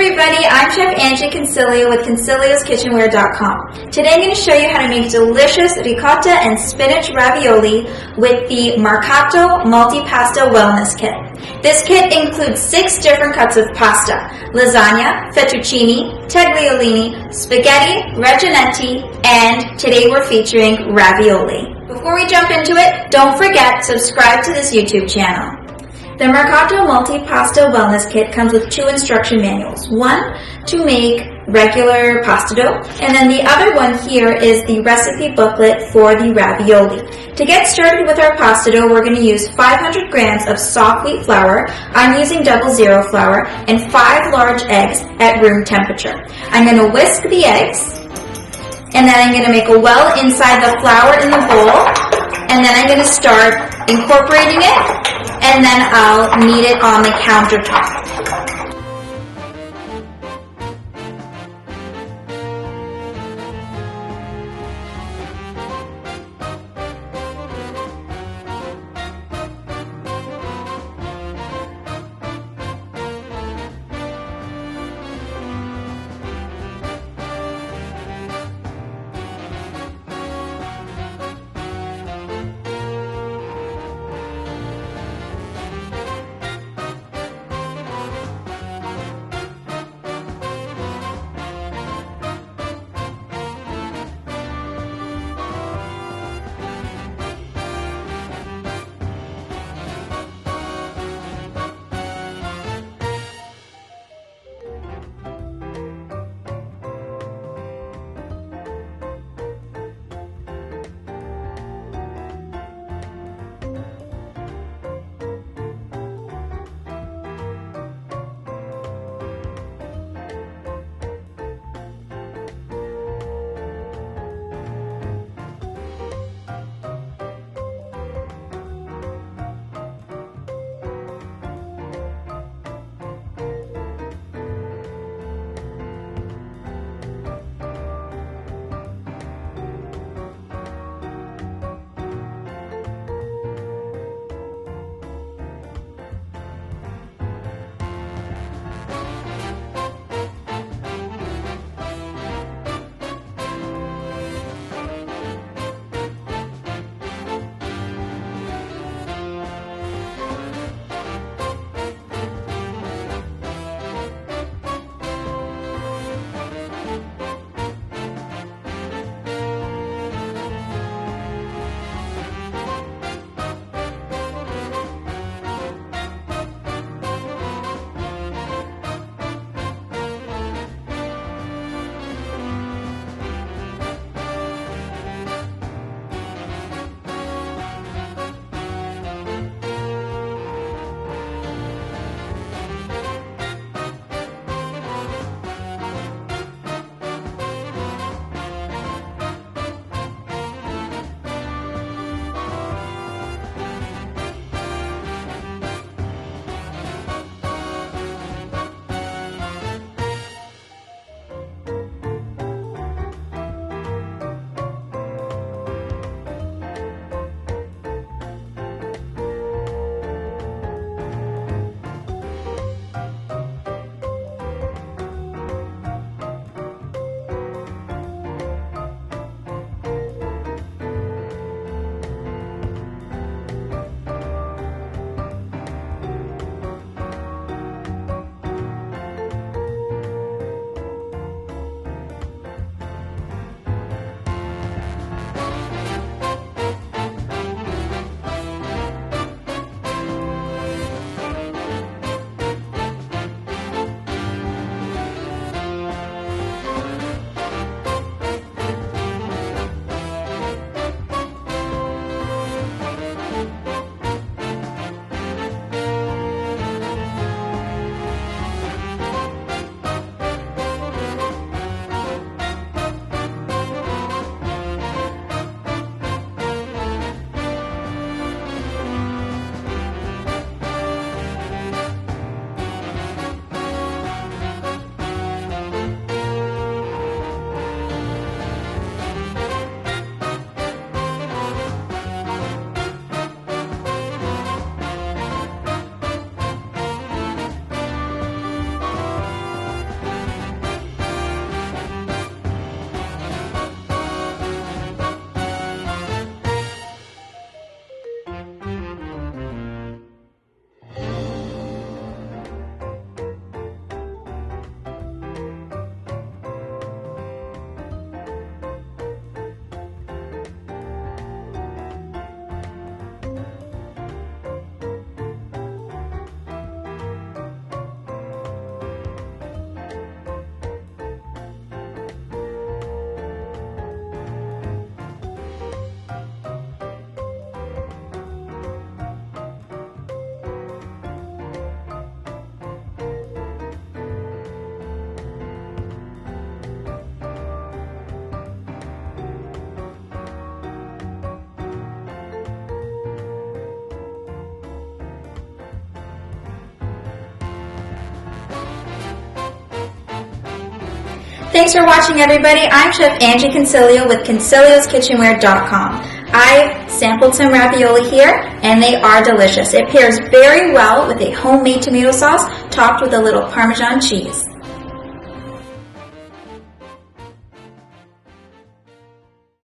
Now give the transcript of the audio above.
everybody, I'm Chef Angie Consiglio with Consiglioskitchenware.com. Today I'm going to show you how to make delicious ricotta and spinach ravioli with the Marcato Multipasta Wellness Kit. This kit includes 6 different cuts of pasta: lasagna, fettuccine, tagliolini, spaghetti, reginette, and today we're featuring ravioli. Before we jump into it, don't forget to subscribe to this YouTube channel. The Marcato Multipasta Wellness Kit comes with 2 instruction manuals. One to make regular pasta dough, and then the other one here is the recipe booklet for the ravioli. To get started with our pasta dough, we're going to use 500 grams of soft wheat flour. I'm using 00 flour, and 5 large eggs at room temperature. I'm going to whisk the eggs, and then I'm going to make a well inside the flour in the bowl, and then I'm going to start incorporating it, and then I'll knead it on the countertop. Thanks for watching, everybody. I'm Chef Angie Consiglio with Consiglioskitchenware.com. I've sampled some ravioli here, and they are delicious. It pairs very well with a homemade tomato sauce topped with a little Parmesan cheese.